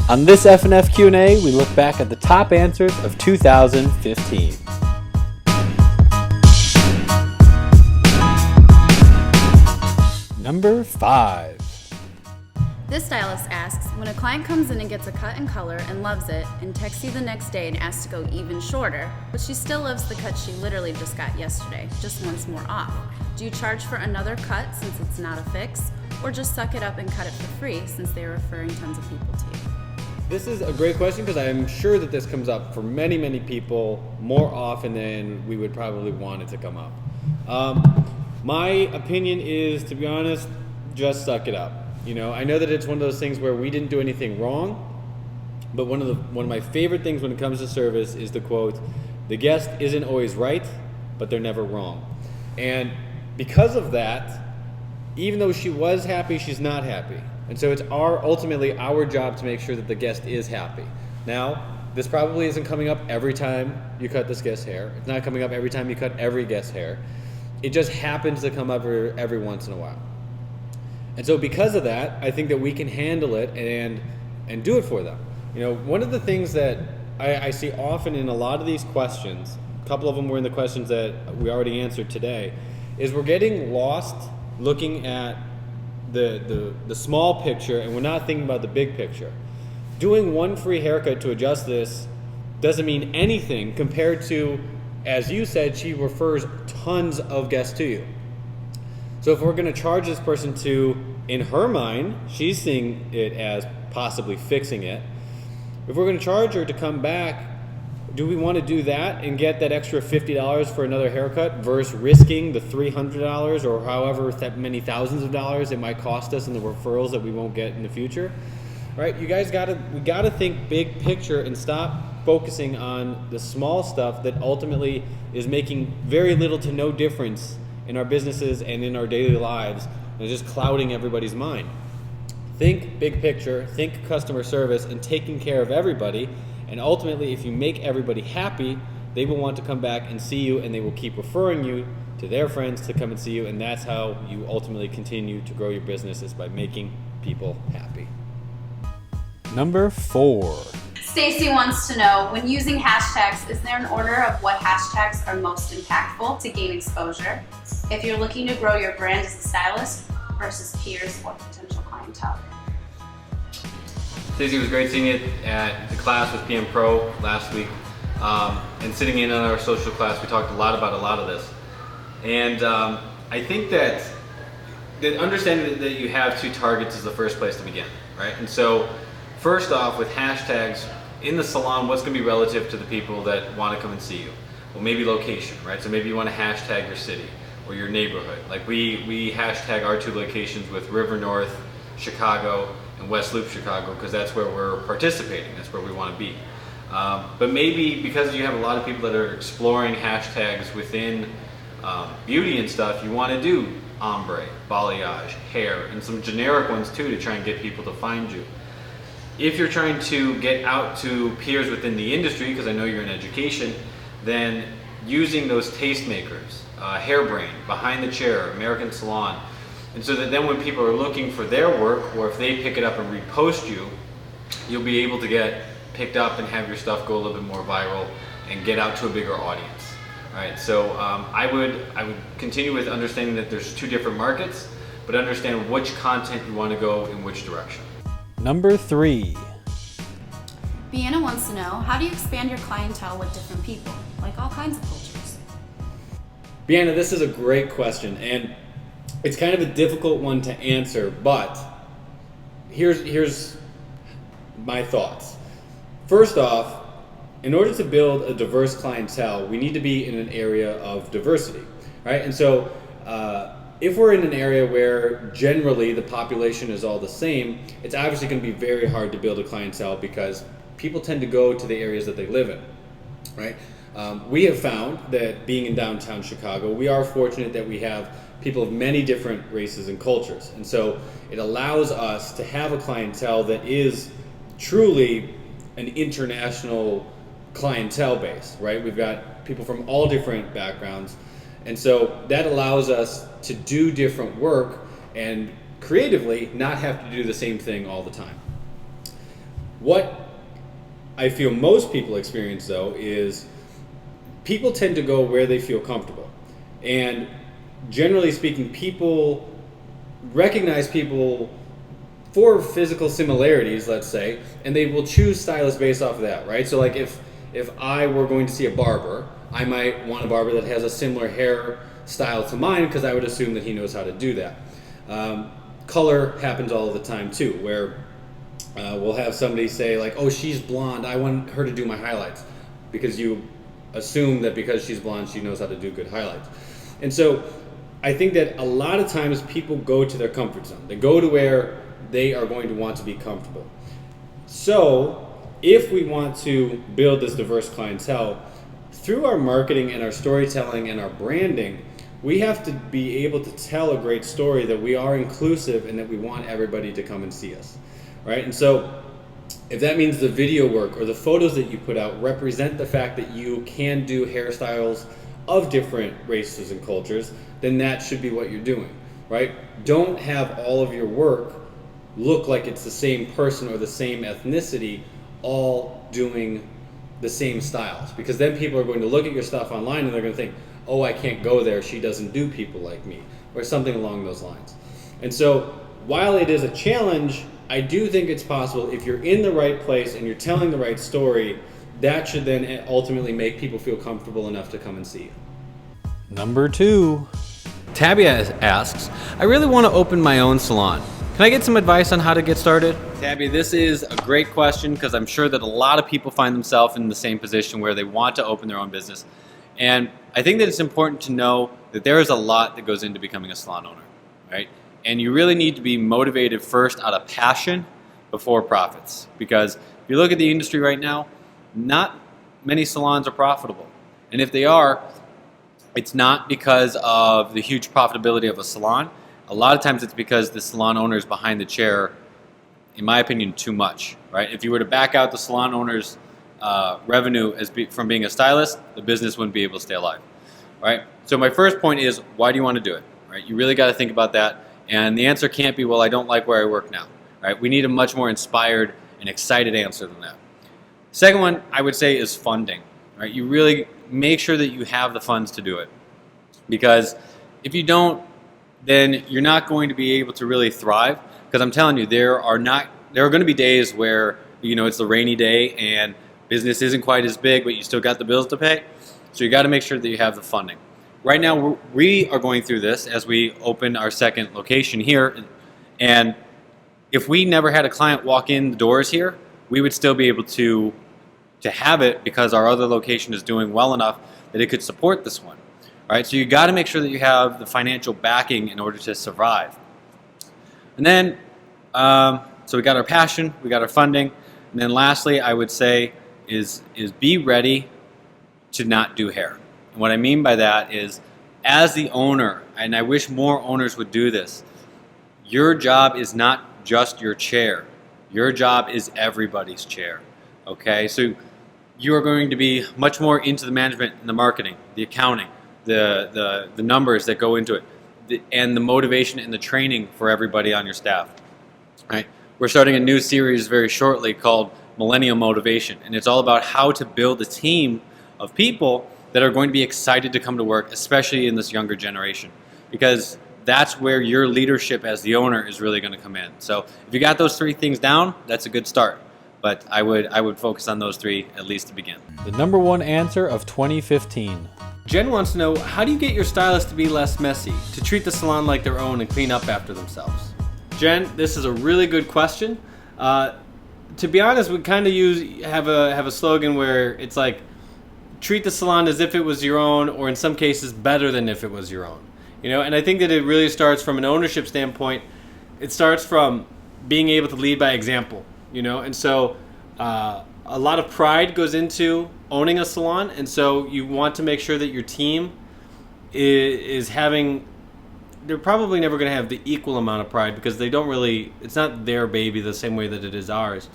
On this F+F Q+A, we look back at the top answers of 2015. Number 5. This stylist asks, when a client comes in and gets a cut and color and loves it and texts you the next day and asks to go even shorter, but she still loves the cut she literally just got yesterday, just once more off, do you charge for another cut since it's not a fix, or just suck it up and cut it for free since they're referring tons of people to you? This is a great question because I am sure that this comes up for many, many people more often than we would probably want it to come up. My opinion is, to be honest, just suck it up. You know, I know that it's one of those things where we didn't do anything wrong, but one of my favorite things when it comes to service is the quote, "The guest isn't always right, but they're never wrong." And because of that, even though she was happy, she's not happy. And so it's ultimately our job to make sure that the guest is happy. Now, this probably isn't coming up every time you cut this guest's hair. It's not coming up every time you cut every guest's hair. It just happens to come up every once in a while. And so because of that, I think that we can handle it and do it for them. You know, one of the things that I see often in a lot of these questions, a couple of them were in the questions that we already answered today, is we're getting lost looking at the small picture and we're not thinking about the big picture. Doing one free haircut to adjust this doesn't mean anything compared to, as you said, she refers tons of guests to you. So if we're going to charge this person to, in her mind, she's seeing it as possibly fixing it. If we're going to charge her to come back, do we want to do that and get that extra $50 for another haircut versus risking the $300 or however many thousands of dollars it might cost us in the referrals that we won't get in the future? Right? You guys we gotta think big picture and stop focusing on the small stuff that ultimately is making very little to no difference in our businesses and in our daily lives, and just clouding everybody's mind. Think big picture, think customer service, and taking care of everybody. And ultimately, if you make everybody happy, they will want to come back and see you, and they will keep referring you to their friends to come and see you. And that's how you ultimately continue to grow your business, is by making people happy. Number 4. Stacy wants to know, when using hashtags, is there an order of what hashtags are most impactful to gain exposure if you're looking to grow your brand as a stylist versus peers or potential clientele? Stacey, it was great seeing you at the class with PM Pro last week, and sitting in on our social class. We talked a lot about a lot of this, and I think that the understanding that you have two targets is the first place to begin, right? And so first off, with hashtags in the salon, what's going to be relative to the people that want to come and see you? Well, maybe location, right? So maybe you want to hashtag your city or your neighborhood. Like we hashtag our 2 locations with River North, Chicago, and West Loop, Chicago, because that's where we're participating. That's where we want to be. But maybe because you have a lot of people that are exploring hashtags within beauty and stuff, you want to do ombre, balayage, hair, and some generic ones too to try and get people to find you. If you're trying to get out to peers within the industry, because I know you're in education, then using those tastemakers, Hairbrain, Behind the Chair, American Salon, and so that then when people are looking for their work, or if they pick it up and repost you, you'll be able to get picked up and have your stuff go a little bit more viral and get out to a bigger audience. All right, so I would continue with understanding that there's 2 different markets, but understand which content you want to go in which direction. Number 3. Deanna wants to know, how do you expand your clientele with different people, like all kinds of cultures? Deanna, this is a great question, and it's kind of a difficult one to answer, but here's my thoughts. First off, in order to build a diverse clientele, we need to be in an area of diversity, right? And so if we're in an area where generally the population is all the same, it's obviously going to be very hard to build a clientele because people tend to go to the areas that they live in, right? We have found that being in downtown Chicago, we are fortunate that we have people of many different races and cultures. And so it allows us to have a clientele that is truly an international clientele base, right? We've got people from all different backgrounds. And so that allows us to do different work and creatively not have to do the same thing all the time. What I feel most people experience, though, is people tend to go where they feel comfortable. And generally speaking, people recognize people for physical similarities, let's say, and they will choose stylists based off of that, right? So like if I were going to see a barber, I might want a barber that has a similar hair style to mine because I would assume that he knows how to do that. Color happens all the time too, where we'll have somebody say like, oh, she's blonde, I want her to do my highlights, because you assume that because she's blonde, she knows how to do good highlights. And so I think that a lot of times people go to their comfort zone. They go to where they are going to want to be comfortable. So if we want to build this diverse clientele, through our marketing and our storytelling and our branding, we have to be able to tell a great story that we are inclusive and that we want everybody to come and see us, right? And so if that means the video work or the photos that you put out represent the fact that you can do hairstyles of different races and cultures, then that should be what you're doing, right? Don't have all of your work look like it's the same person or the same ethnicity all doing the same styles, because then people are going to look at your stuff online and they're going to think, oh, I can't go there, she doesn't do people like me, or something along those lines. And so while it is a challenge, I do think it's possible if you're in the right place and you're telling the right story, that should then ultimately make people feel comfortable enough to come and see you. Number 2. Tabby asks, I really want to open my own salon. Can I get some advice on how to get started? Tabby, this is a great question because I'm sure that a lot of people find themselves in the same position where they want to open their own business. And I think that it's important to know that there is a lot that goes into becoming a salon owner, right? And you really need to be motivated first out of passion before profits. Because if you look at the industry right now, not many salons are profitable. And if they are, it's not because of the huge profitability of a salon. A lot of times it's because the salon owner is behind the chair, in my opinion, too much, right? If you were to back out the salon owner's revenue from being a stylist, the business wouldn't be able to stay alive, right? So my first point is, why do you want to do it, right? You really got to think about that. And the answer can't be, well, I don't like where I work now, right? We need a much more inspired and excited answer than that. Second one, I would say, is funding, right? You really make sure that you have the funds to do it. Because if you don't, then you're not going to be able to really thrive. Because I'm telling you, there are going to be days where, you know, it's the rainy day and business isn't quite as big, but you still got the bills to pay. So you got to make sure that you have the funding. Right now, we are going through this as we open our second location here. And if we never had a client walk in the doors here, we would still be able to have it because our other location is doing well enough that it could support this one. All right, so you got to make sure that you have the financial backing in order to survive. And then, so we got our passion, we got our funding, and then lastly, I would say is be ready to not do hair. And what I mean by that is, as the owner, and I wish more owners would do this, your job is not just your chair. Your job is everybody's chair. Okay, so you are going to be much more into the management and the marketing, the accounting, the numbers that go into it, and the motivation and the training for everybody on your staff. Right? We're starting a new series very shortly called Millennial Motivation, and it's all about how to build a team of people that are going to be excited to come to work, especially in this younger generation, because that's where your leadership as the owner is really going to come in. So if you got those 3 things down, that's a good start. But I would focus on those 3 at least to begin. The number 1 answer of 2015. Jen wants to know, how do you get your stylist to be less messy, to treat the salon like their own and clean up after themselves? Jen, this is a really good question. To be honest, we kind of have a slogan where it's like, treat the salon as if it was your own, or in some cases better than if it was your own. You know, and I think that it really starts from an ownership standpoint. It starts from being able to lead by example. You know, and so a lot of pride goes into owning a salon, and so you want to make sure that your team is having, they're probably never going to have the equal amount of pride because they don't really, it's not their baby the same way that it is ours.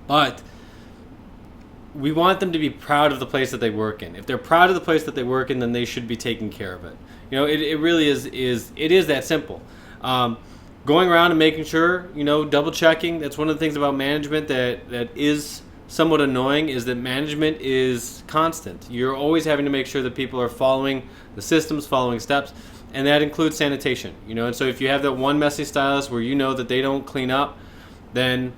But we want them to be proud of the place that they work in. If they're proud of the place that they work in, then they should be taking care of it. You know, it really is that simple. going around and making sure, double checking. That's one of the things about management that is somewhat annoying, is that management is constant. You're always having to make sure that people are following the systems, following steps, and that includes sanitation. And so if you have that one messy stylist where you know that they don't clean up, then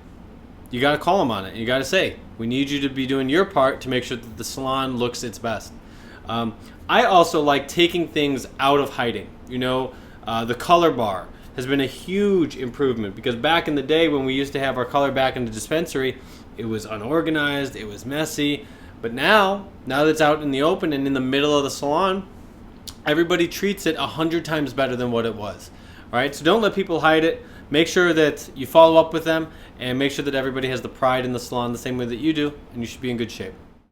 you got to call them on it. You got to say, we need you to be doing your part to make sure that the salon looks its best. I also like taking things out of hiding. The color bar has been a huge improvement, because back in the day when we used to have our color back in the dispensary, it was unorganized, it was messy. But now that it's out in the open and in the middle of the salon, everybody treats it 100 times better than what it was. All right, so don't let people hide it. Make sure that you follow up with them, and make sure that everybody has the pride in the salon the same way that you do, and you should be in good shape.